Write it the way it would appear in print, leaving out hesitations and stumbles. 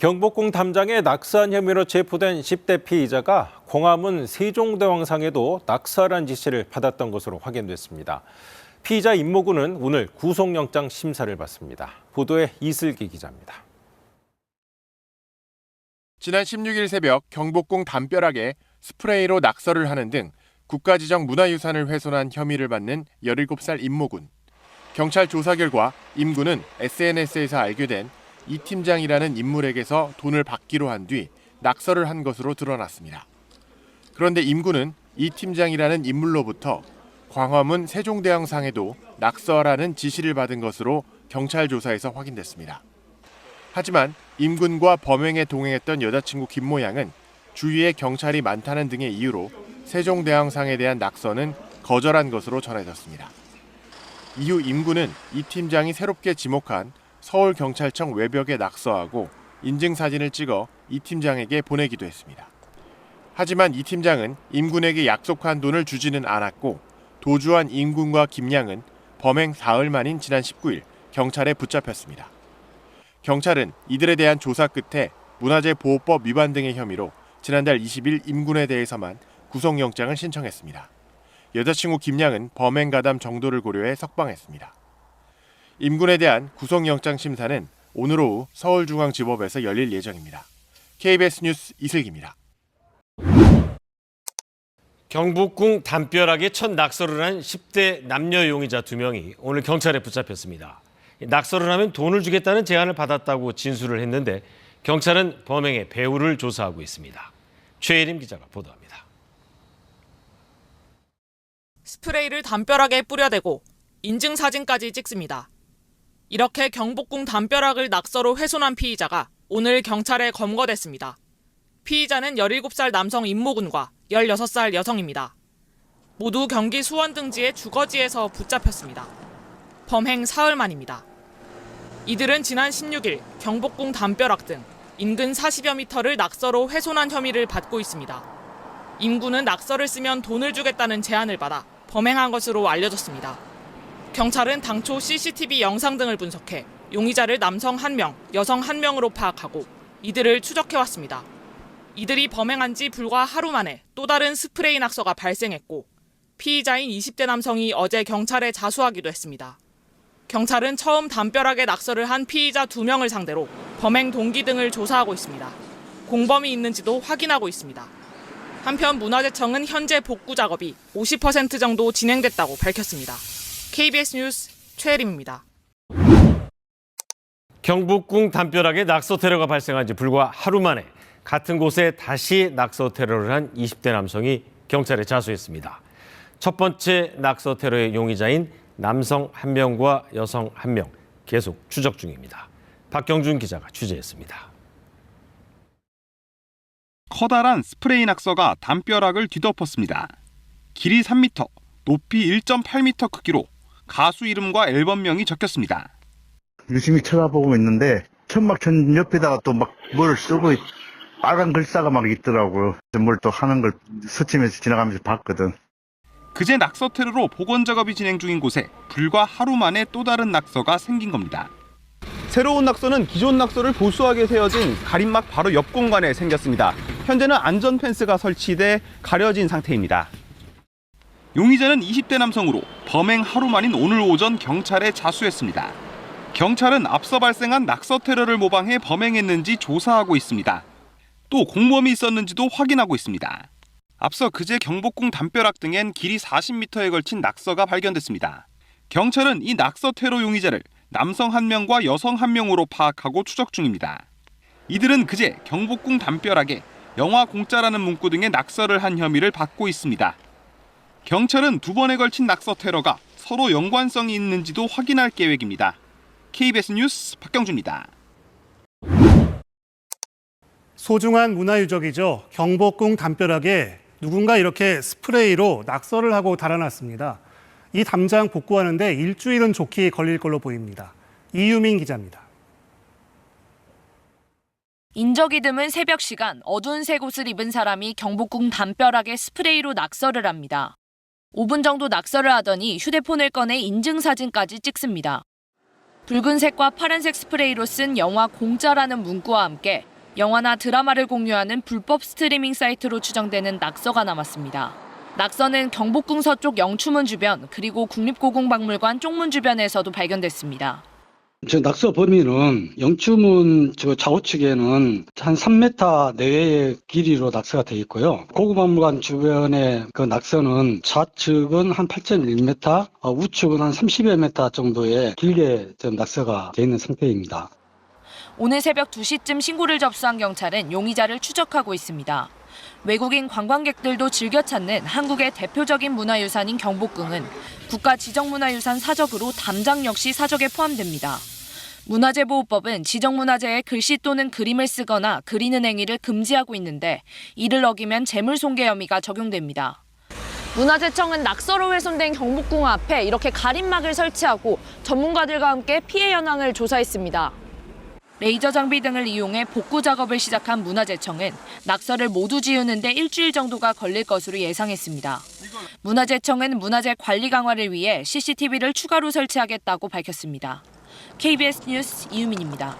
경복궁 담장에 낙서한 혐의로 체포된 10대 피의자가 광화문 세종대왕상에도 낙서란 지시를 받았던 것으로 확인됐습니다. 피의자 임모군은 오늘 구속영장 심사를 받습니다. 보도에 이슬기 기자입니다. 지난 16일 새벽 경복궁 담벼락에 스프레이로 낙서를 하는 등 국가지정 문화유산을 훼손한 혐의를 받는 17살 임모군. 경찰 조사 결과 임 군은 SNS에서 알게 된 이 팀장이라는 인물에게서 돈을 받기로 한 뒤 낙서를 한 것으로 드러났습니다. 그런데 임 군은 이 팀장이라는 인물로부터 광화문 세종대왕상에도 낙서하라는 지시를 받은 것으로 경찰 조사에서 확인됐습니다. 하지만 임 군과 범행에 동행했던 여자친구 김 모 양은 주위에 경찰이 많다는 등의 이유로 세종대왕상에 대한 낙서는 거절한 것으로 전해졌습니다. 이후 임 군은 이 팀장이 새롭게 지목한 서울경찰청 외벽에 낙서하고 인증사진을 찍어 이 팀장에게 보내기도 했습니다. 하지만 이 팀장은 임 군에게 약속한 돈을 주지는 않았고 도주한 임 군과 김 양은 범행 사흘 만인 지난 19일 경찰에 붙잡혔습니다. 경찰은 이들에 대한 조사 끝에 문화재보호법 위반 등의 혐의로 지난달 20일 임 군에 대해서만 구속영장을 신청했습니다. 여자친구 김 양은 범행 가담 정도를 고려해 석방했습니다. 임 군에 대한 구속영장 심사는 오늘 오후 서울중앙지법에서 열릴 예정입니다. KBS 뉴스 이슬기입니다. 경복궁 담벼락에 첫 낙서를 한 10대 남녀 용의자 2명이 오늘 경찰에 붙잡혔습니다. 낙서를 하면 돈을 주겠다는 제안을 받았다고 진술을 했는데 경찰은 범행의 배후를 조사하고 있습니다. 최예림 기자가 보도합니다. 스프레이를 담벼락에 뿌려대고 인증사진까지 찍습니다. 이렇게 경복궁 담벼락을 낙서로 훼손한 피의자가 오늘 경찰에 검거됐습니다. 피의자는 17살 남성 임모군과 16살 여성입니다. 모두 경기 수원 등지의 주거지에서 붙잡혔습니다. 범행 사흘 만입니다. 이들은 지난 16일 경복궁 담벼락 등 인근 40여 미터를 낙서로 훼손한 혐의를 받고 있습니다. 임 군은 낙서를 쓰면 돈을 주겠다는 제안을 받아 범행한 것으로 알려졌습니다. 경찰은 당초 CCTV 영상 등을 분석해 용의자를 남성 1명, 여성 1명으로 파악하고 이들을 추적해왔습니다. 이들이 범행한 지 불과 하루 만에 또 다른 스프레이 낙서가 발생했고 피의자인 20대 남성이 어제 경찰에 자수하기도 했습니다. 경찰은 처음 담벼락에 낙서를 한 피의자 2명을 상대로 범행 동기 등을 조사하고 있습니다. 공범이 있는지도 확인하고 있습니다. 한편 문화재청은 현재 복구 작업이 50% 정도 진행됐다고 밝혔습니다. KBS 뉴스 최예림입니다. 경복궁 담벼락에 낙서 테러가 발생한 지 불과 하루 만에 같은 곳에 다시 낙서 테러를 한 20대 남성이 경찰에 자수했습니다. 첫 번째 낙서 테러의 용의자인 남성 1명과 여성 1명 계속 추적 중입니다. 박경준 기자가 취재했습니다. 커다란 스프레이 낙서가 담벼락을 뒤덮었습니다. 길이 3m, 높이 1.8m 크기로 가수 이름과 앨범명이 적혔습니다. 유심히 쳐다보고 있는데 천막천 옆에다가 또 막 뭘 쓰고 빨간 글자가 막 있더라고요. 뭘 또 하는 걸 스치면서 지나가면서 봤거든. 그제 낙서 테러로 복원 작업이 진행 중인 곳에 불과 하루 만에 또 다른 낙서가 생긴 겁니다. 새로운 낙서는 기존 낙서를 보수하게 세워진 가림막 바로 옆 공간에 생겼습니다. 현재는 안전 펜스가 설치돼 가려진 상태입니다. 용의자는 20대 남성으로 범행 하루 만인 오늘 오전 경찰에 자수했습니다. 경찰은 앞서 발생한 낙서 테러를 모방해 범행했는지 조사하고 있습니다. 또 공범이 있었는지도 확인하고 있습니다. 앞서 그제 경복궁 담벼락 등엔 길이 40m에 걸친 낙서가 발견됐습니다. 경찰은 이 낙서 테러 용의자를 남성 1명과 여성 1명으로 파악하고 추적 중입니다. 이들은 그제 경복궁 담벼락에 영화 공짜라는 문구 등의 낙서를 한 혐의를 받고 있습니다. 경찰은 2번에 걸친 낙서 테러가 서로 연관성이 있는지도 확인할 계획입니다. KBS 뉴스 박경준입니다. 소중한 문화유적이죠. 경복궁 담벼락에 누군가 이렇게 스프레이로 낙서를 하고 달아놨습니다. 이 담장 복구하는데 일주일은 좋게 걸릴 걸로 보입니다. 이유민 기자입니다. 인적이 드문 새벽 시간 어두운 색 옷을 입은 사람이 경복궁 담벼락에 스프레이로 낙서를 합니다. 5분 정도 낙서를 하더니 휴대폰을 꺼내 인증사진까지 찍습니다. 붉은색과 파란색 스프레이로 쓴 영화 공짜라는 문구와 함께 영화나 드라마를 공유하는 불법 스트리밍 사이트로 추정되는 낙서가 남았습니다. 낙서는 경복궁 서쪽 영추문 주변 그리고 국립고궁박물관 쪽문 주변에서도 발견됐습니다. 저 낙서 범위는 영추문 좌우측에는 한 3m 내외의 길이로 낙서가 되어 있고요. 고궁박물관 주변의 그 낙서는 좌측은 한 8.1m, 우측은 한 30여 m 정도의 길게 좀 낙서가 되어 있는 상태입니다. 오늘 새벽 2시쯤 신고를 접수한 경찰은 용의자를 추적하고 있습니다. 외국인 관광객들도 즐겨 찾는 한국의 대표적인 문화유산인 경복궁은 국가지정문화유산 사적으로 담장 역시 사적에 포함됩니다. 문화재보호법은 지정문화재에 글씨 또는 그림을 쓰거나 그리는 행위를 금지하고 있는데 이를 어기면 재물손괴 혐의가 적용됩니다. 문화재청은 낙서로 훼손된 경복궁 앞에 이렇게 가림막을 설치하고 전문가들과 함께 피해 현황을 조사했습니다. 레이저 장비 등을 이용해 복구 작업을 시작한 문화재청은 낙서를 모두 지우는데 일주일 정도가 걸릴 것으로 예상했습니다. 문화재청은 문화재 관리 강화를 위해 CCTV를 추가로 설치하겠다고 밝혔습니다. KBS 뉴스 이유민입니다.